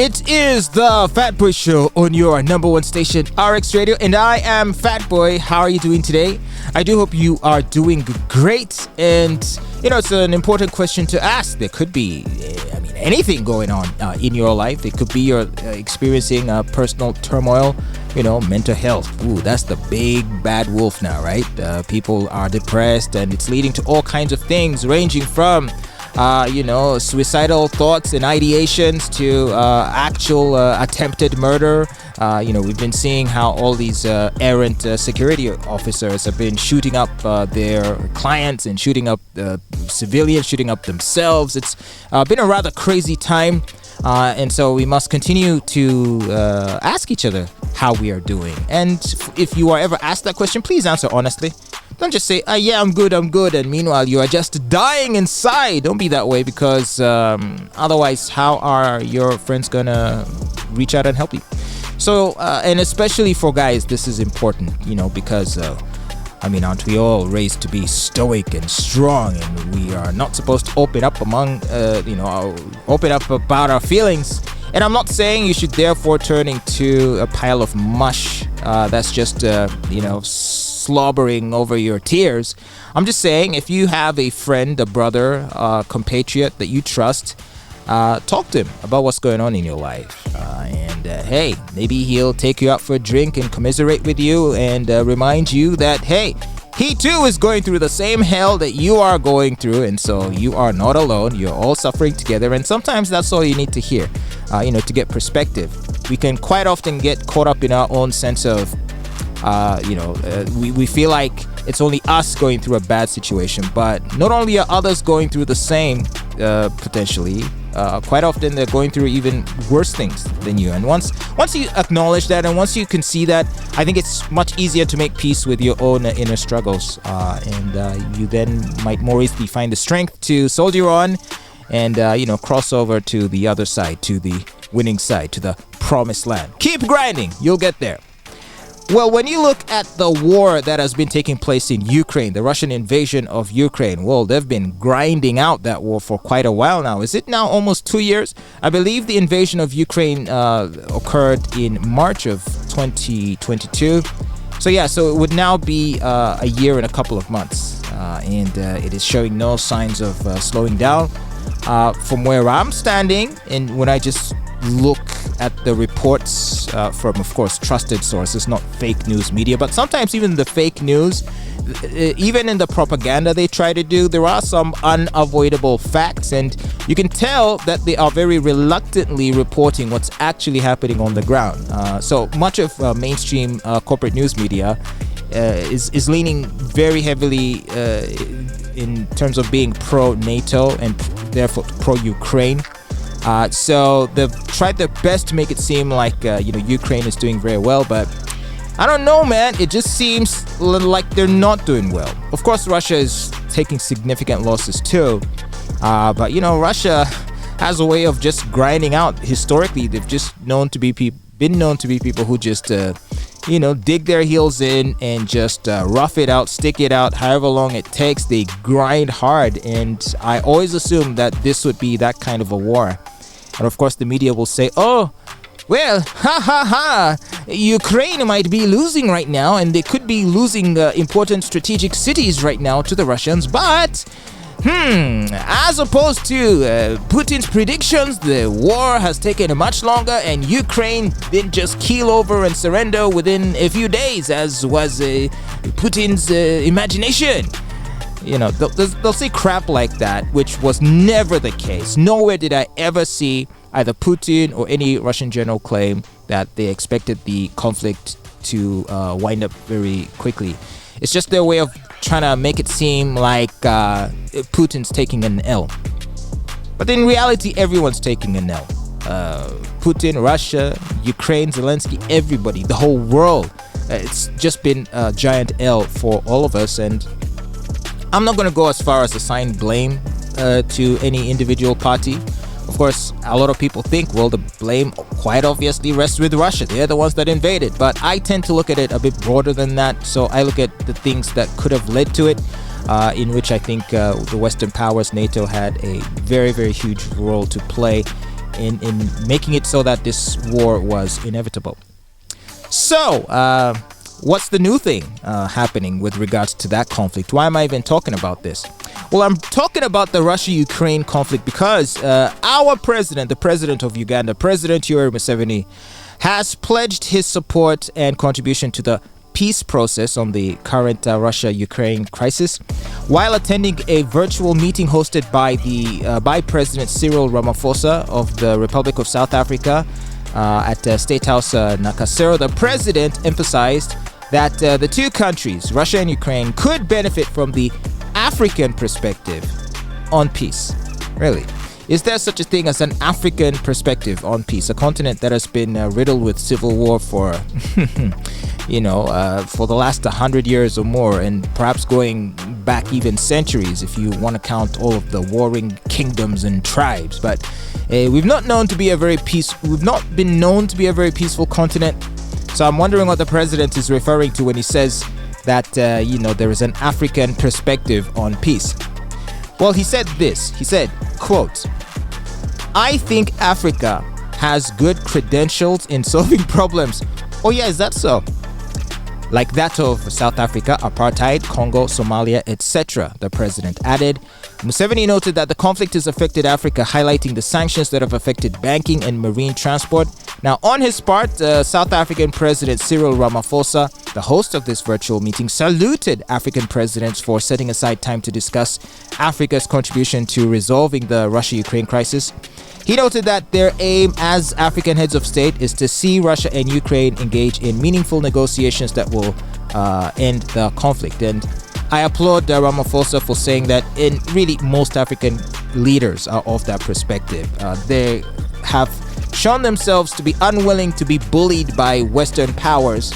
It is the Fatboy Show on your number one station, RX Radio, and I am Fatboy. How are you doing today? I do hope you are doing great, and it's an important question to ask. There could be, anything going on in your life. It could be you're experiencing personal turmoil, mental health. Ooh, that's the big bad wolf now, right? People are depressed, and it's leading to all kinds of things, ranging from suicidal thoughts and ideations to actual attempted murder. We've been seeing how all these errant security officers have been shooting up their clients and shooting up civilians, shooting up themselves. It's been a rather crazy time. And so we must continue to ask each other how we are doing. And if you are ever asked that question, please answer honestly. Don't just say, yeah, I'm good. And meanwhile, you are just dying inside. Don't be that way, because otherwise, how are your friends going to reach out and help you? So, and especially for guys, this is important, because aren't we all raised to be stoic and strong, and we are not supposed to open up open up about our feelings. And I'm not saying you should therefore turn into a pile of mush that's just, slobbering over your tears. I'm just saying, if you have a friend, a brother, a compatriot that you trust, talk to him about what's going on in your life. Hey, maybe he'll take you out for a drink and commiserate with you and remind you that, hey, he too is going through the same hell that you are going through, and so you are not alone. You're all suffering together, and sometimes that's all you need to hear, to get perspective. We can quite often get caught up in our own sense of, we feel like it's only us going through a bad situation, but not only are others going through the same, potentially, quite often they're going through even worse things than you. And once you acknowledge that, and once you can see that, I think it's much easier to make peace with your own inner struggles, and you then might more easily find the strength to soldier on and cross over to the other side, to the winning side, to the promised land. Keep grinding, you'll get there. Well, when you look at the war that has been taking place in Ukraine, the Russian invasion of Ukraine, well, they've been grinding out that war for quite a while now. Is it now almost 2 years? I believe the invasion of Ukraine occurred in March of 2022. So it would now be a year and a couple of months. And it is showing no signs of slowing down. From where I'm standing, and when I just look at the reports from, of course, trusted sources, not fake news media, but sometimes even the fake news, even in the propaganda they try to do, there are some unavoidable facts, and you can tell that they are very reluctantly reporting what's actually happening on the ground. So much of mainstream corporate news media is leaning very heavily in terms of being pro-NATO and therefore pro-Ukraine. So they've tried their best to make it seem like, Ukraine is doing very well, but I don't know, man. It just seems like they're not doing well. Of course, Russia is taking significant losses too, but Russia has a way of just grinding out. Historically, they've just been known to be people who just, dig their heels in and just rough it out, stick it out, however long it takes. They grind hard, and I always assumed that this would be that kind of a war. And of course, the media will say, oh, well, Ukraine might be losing right now, and they could be losing important strategic cities right now to the Russians, but as opposed to Putin's predictions, the war has taken much longer, and Ukraine didn't just keel over and surrender within a few days, as was Putin's imagination. They'll say crap like that, which was never the case. Nowhere did I ever see either Putin or any Russian general claim that they expected the conflict to wind up very quickly. It's just their way of trying to make it seem like Putin's taking an L. But in reality, everyone's taking an L. Putin, Russia, Ukraine, Zelensky, everybody, the whole world. It's just been a giant L for all of us, and I'm not going to go as far as to assign blame to any individual party. Of course, a lot of people think, well, the blame quite obviously rests with Russia. They're the ones that invaded. But I tend to look at it a bit broader than that. So I look at the things that could have led to it, in which I think the Western powers, NATO, had a very, very huge role to play in making it so that this war was inevitable. So, what's the new thing happening with regards to that conflict? Why am I even talking about this? Well, I'm talking about the Russia-Ukraine conflict because our president, the president of Uganda, President Yoweri Museveni, has pledged his support and contribution to the peace process on the current Russia-Ukraine crisis while attending a virtual meeting hosted by President Cyril Ramaphosa of the Republic of South Africa at State House Nakasero. The president emphasized that the two countries, Russia and Ukraine, could benefit from the African perspective on peace. Really? Is there such a thing as an African perspective on peace? A continent that has been riddled with civil war for, for the last 100 years or more, and perhaps going back even centuries if you want to count all of the warring kingdoms and tribes. But we've not been known to be a very peaceful continent. So I'm wondering what the president is referring to when he says that there is an African perspective on peace. Well, he said this. He said, quote, "I think Africa has good credentials in solving problems." Oh yeah, is that so? Like that of South Africa, apartheid, Congo, Somalia, etc., the president added. Museveni noted that the conflict has affected Africa, highlighting the sanctions that have affected banking and marine transport. Now, on his part, South African President Cyril Ramaphosa, the host of this virtual meeting, saluted African presidents for setting aside time to discuss Africa's contribution to resolving the Russia-Ukraine crisis. He noted that their aim as African heads of state is to see Russia and Ukraine engage in meaningful negotiations that will end the conflict. And I applaud Ramaphosa for saying that really most African leaders are of that perspective. They have shown themselves to be unwilling to be bullied by Western powers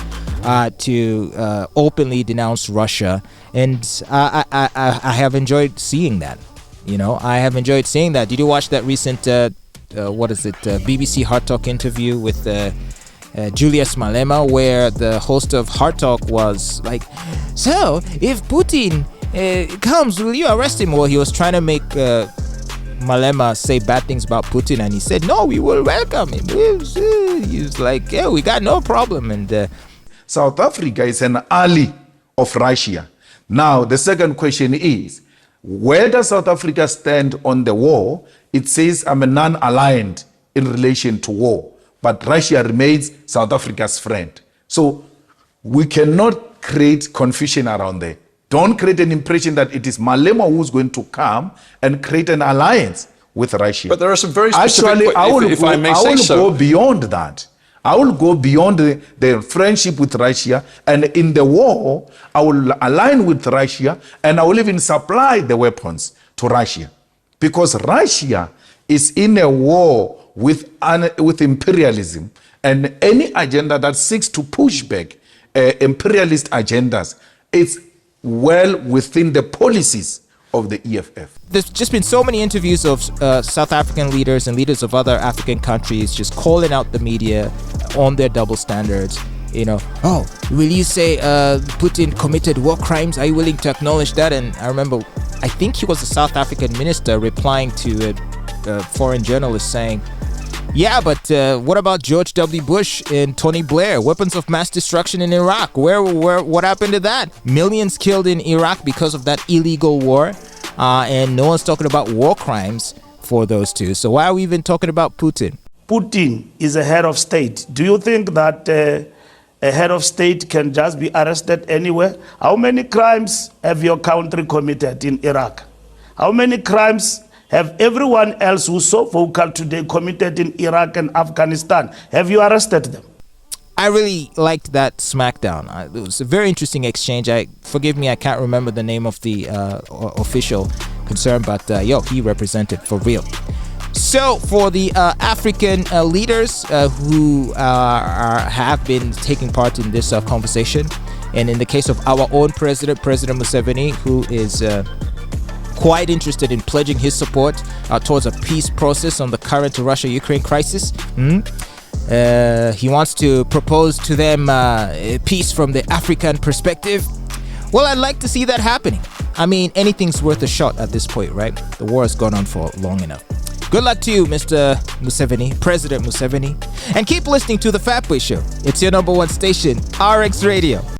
to openly denounce Russia. And I have enjoyed seeing that. I have enjoyed seeing that. Did you watch that recent, BBC Hard Talk interview with Julius Malema, where the host of Hard Talk was like, "So, if Putin comes, will you arrest him?" Well, he was trying to make Malema say bad things about Putin, and he said, "No, we will welcome him." He was like, "Yeah, we got no problem." And South Africa is an ally of Russia. Now, the second question is, where does South Africa stand on the war? It says I'm a non-aligned in relation to war, but Russia remains South Africa's friend. So we cannot create confusion around there. Don't create an impression that it is Malema who's going to come and create an alliance with Russia. But there are some very specific... Actually, I will go beyond that. I will go beyond the friendship with Russia, and in the war, I will align with Russia, and I will even supply the weapons to Russia. Because Russia is in a war with imperialism, and any agenda that seeks to push back imperialist agendas, it's well within the policies of the EFF. There's just been so many interviews of South African leaders and leaders of other African countries just calling out the media on their double standards. Oh, will you say Putin committed war crimes? Are you willing to acknowledge that? And I remember, I think he was a South African minister replying to a foreign journalist saying, "Yeah, but what about George W. Bush and Tony Blair? Weapons of mass destruction in Iraq. What happened to that? Millions killed in Iraq because of that illegal war. And no one's talking about war crimes for those two. So why are we even talking about Putin?" Putin is a head of state. Do you think that a head of state can just be arrested anywhere? How many crimes have your country committed in Iraq? How many crimes have everyone else who's so vocal today committed in Iraq and Afghanistan? Have you arrested them? I really liked that smackdown. It was a very interesting exchange. Forgive me, I can't remember the name of the official concerned, but he represented for real. So for the African leaders who have been taking part in this conversation, and in the case of our own president, President Museveni, who is quite interested in pledging his support towards a peace process on the current Russia-Ukraine crisis. He wants to propose to them peace from the African perspective. Well, I'd like to see that happening. I mean, anything's worth a shot at this point, right? The war has gone on for long enough. Good luck to you, Mr. Museveni, President Museveni. And keep listening to The Fatboy Show. It's your number one station, RX Radio.